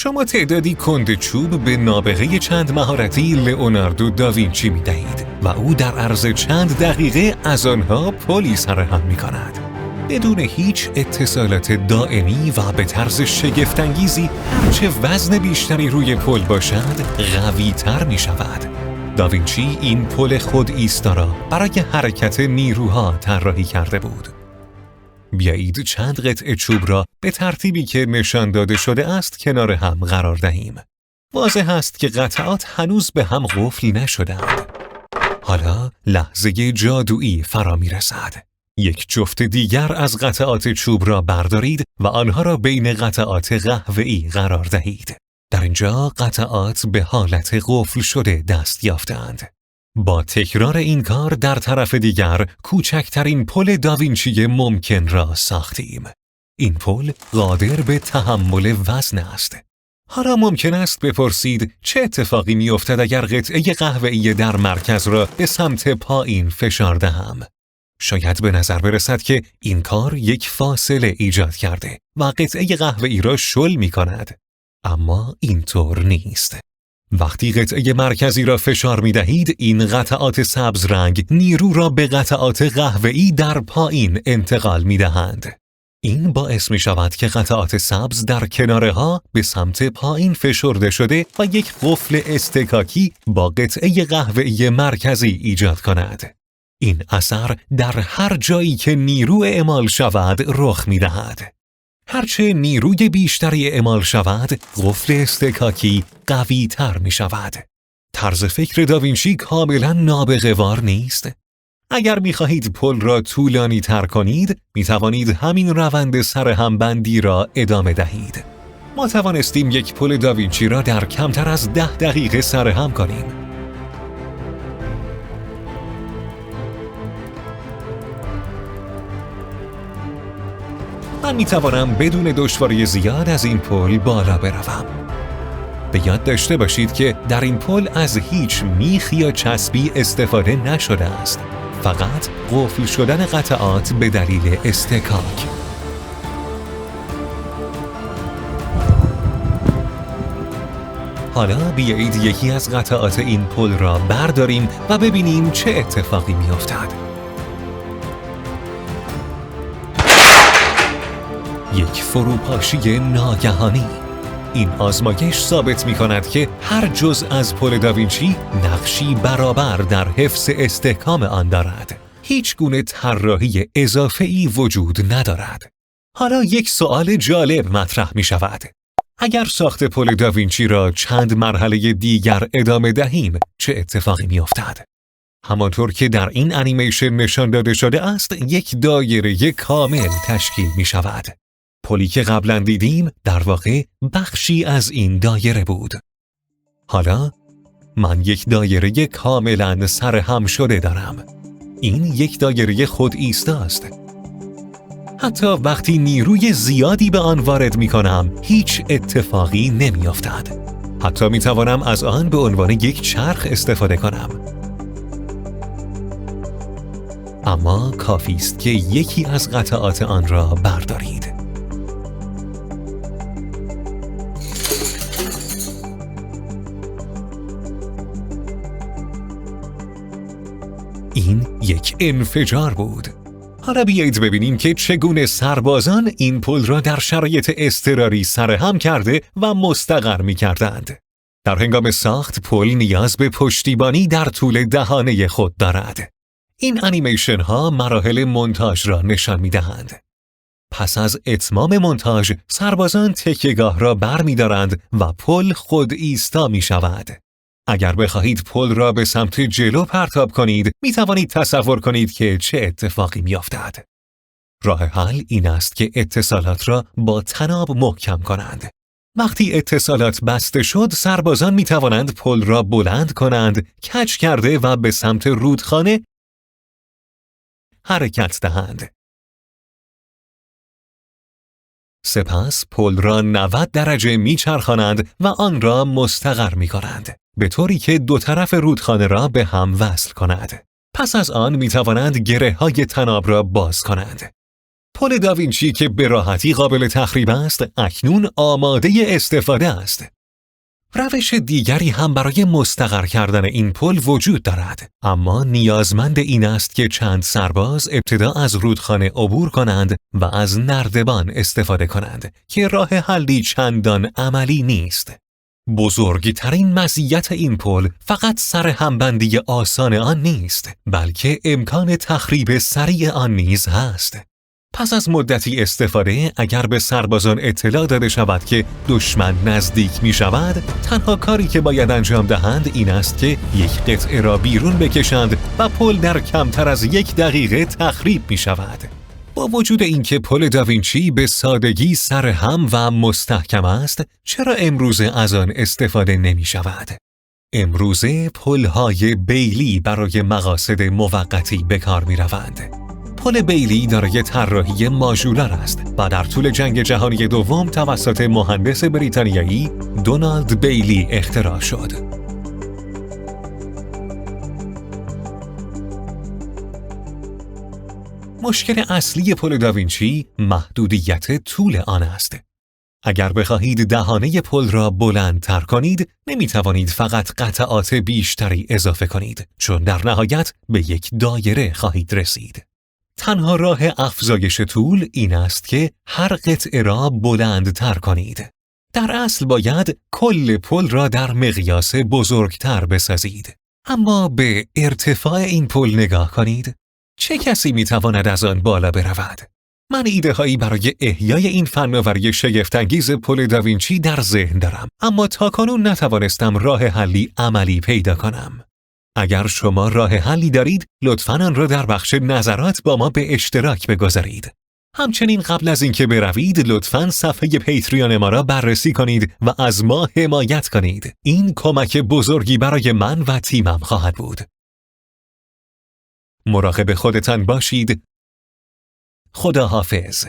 شما تعدادی کند چوب به نابغه چند مهارتی لئوناردو داوینچی می‌دهید و او در عرض چند دقیقه از آنها پلی سرهم می‌کند. بدون هیچ اتصالات دائمی و به طرز شگفت‌انگیزی هرچه وزن بیشتری روی پل باشد قوی‌تر می‌شود. داوینچی این پل خود ایستا را برای حرکت نیروها طراحی کرده بود. بیایید چند قطعه چوب را به ترتیبی که نشان داده شده است کنار هم قرار دهیم. واضح است که قطعات هنوز به هم قفل نشدند. حالا لحظه جادویی فرا می‌رسد. یک جفت دیگر از قطعات چوب را بردارید و آنها را بین قطعات قهوه‌ای قرار دهید. در اینجا قطعات به حالت قفل شده دست یافتند. با تکرار این کار در طرف دیگر کوچکترین پل داوینچی ممکن را ساختیم. این پل قادر به تحمل وزن است. حالا ممکن است بپرسید چه اتفاقی می‌افتد اگر قطعه قهوه‌ای در مرکز را به سمت پایین فشار دهم؟ شاید به نظر برسد که این کار یک فاصله ایجاد کرده و قطعه قهوه‌ای را شل می‌کند. اما اینطور نیست. وقتی قطعه مرکزی را فشار می دهید، این قطعات سبز رنگ نیرو را به قطعات قهوه‌ای در پایین انتقال می دهند. این باعث می شود که قطعات سبز در کنارها به سمت پایین فشرده شده و یک قفل استکاکی با قطعه قهوه‌ای مرکزی ایجاد کند. این اثر در هر جایی که نیرو اعمال شود رخ می دهد. هرچه نیروی بیشتری اعمال شود، قفل استکاکی قوی تر می شود. طرز فکر داوینچی کاملا نابغه‌وار نیست. اگر می خواهید پل را طولانی تر کنید، می توانید همین روند سرهمبندی را ادامه دهید. ما توانستیم یک پل داوینچی را در کمتر از 10 دقیقه سرهم کنیم. من میتوانم بدون دشواری زیاد از این پل بالا بروم. به یاد داشته باشید که در این پل از هیچ میخ یا چسبی استفاده نشده است. فقط قفل شدن قطعات به دلیل استکاک. حالا بیایید یکی از قطعات این پل را برداریم و ببینیم چه اتفاقی میافتد. یک فروپاشی ناگهانی. این آزمایش ثابت می کند که هر جزء از پل داوینچی نقشی برابر در حفظ استحکام آن دارد. هیچ گونه طراحی اضافه‌ای وجود ندارد. حالا یک سوال جالب مطرح می شود. اگر ساخت پل داوینچی را چند مرحله دیگر ادامه دهیم، چه اتفاقی می افتد؟ همانطور که در این انیمیشن نشان داده شده است، یک دایره کامل تشکیل می شود. پلی که قبلا دیدیم در واقع بخشی از این دایره بود. حالا من یک دایره کاملا سرهم شده دارم. این یک دایره خود ایستاست. حتی وقتی نیروی زیادی به آن وارد می کنم، هیچ اتفاقی نمی افتد. حتی می توانم از آن به عنوان یک چرخ استفاده کنم. اما کافی است که یکی از قطعات آن را بردارید. این یک انفجار بود. حالا بیایید ببینیم که چگونه سربازان این پل را در شرایط اضطراری سرهم کرده و مستقر می کردند. در هنگام ساخت پل نیاز به پشتیبانی در طول دهانه خود دارد. این انیمیشن ها مراحل مونتاژ را نشان می دهند. پس از اتمام مونتاژ سربازان تکیه‌گاه را بر می دارند و پل خود ایستا می شود. اگر بخواهید پل را به سمت جلو پرتاب کنید، می توانید تصور کنید که چه اتفاقی می افتد. راه حل این است که اتصالات را با طناب محکم کنند. وقتی اتصالات بسته شد، سربازان می توانند پل را بلند کنند، کج کرده و به سمت رودخانه حرکت دهند. سپس پل را 90 درجه می چرخانند و آن را مستقر می کنند، به طوری که دو طرف رودخانه را به هم وصل کند. پس از آن می توانند گره های طناب را باز کنند. پل داوینچی که به راحتی قابل تخریب است، اکنون آماده استفاده است. روش دیگری هم برای مستقر کردن این پل وجود دارد، اما نیازمند این است که چند سرباز ابتدا از رودخانه عبور کنند و از نردبان استفاده کنند که راه حلی چندان عملی نیست. بزرگترین مزیت این پل فقط سر همبندی آسان آن نیست، بلکه امکان تخریب سریع آن نیز هست. پس از مدتی استفاده، اگر به سربازان اطلاع داده شود که دشمن نزدیک می شود، تنها کاری که باید انجام دهند این است که یک قطعه را بیرون بکشند و پل در کمتر از 1 دقیقه تخریب می شود. با وجود اینکه پل داوینچی به سادگی سرهم و مستحکم است، چرا امروزه از آن استفاده نمی شود؟ امروزه پل‌های بیلی برای مقاصد موقتی به کار می روند. پل بیلی دارای طراحی ماژولار است و در طول جنگ جهانی دوم توسط مهندس بریتانیایی دونالد بیلی اختراع شد. مشکل اصلی پل داوینچی محدودیت طول آن است. اگر بخواهید دهانه پل را بلندتر کنید، نمی توانید فقط قطعات بیشتری اضافه کنید، چون در نهایت به یک دایره خواهید رسید. تنها راه افزایش طول این است که هر قطعه را بلندتر کنید. در اصل باید کل پل را در مقیاس بزرگتر بسازید. اما به ارتفاع این پل نگاه کنید. چه کسی میتواند از آن بالا برود؟ من ایده هایی برای احیای این فناوری شگفت‌انگیز پل داوینچی در ذهن دارم، اما تاکنون نتوانستم راه حلی عملی پیدا کنم. اگر شما راه حلی دارید، لطفاً آن را در بخش نظرات با ما به اشتراک بگذارید. همچنین قبل از اینکه بروید، لطفاً صفحه پیتریون ما را بررسی کنید و از ما حمایت کنید. این کمک بزرگی برای من و تیمم خواهد بود. مراقب خودتان باشید. خدا حافظ.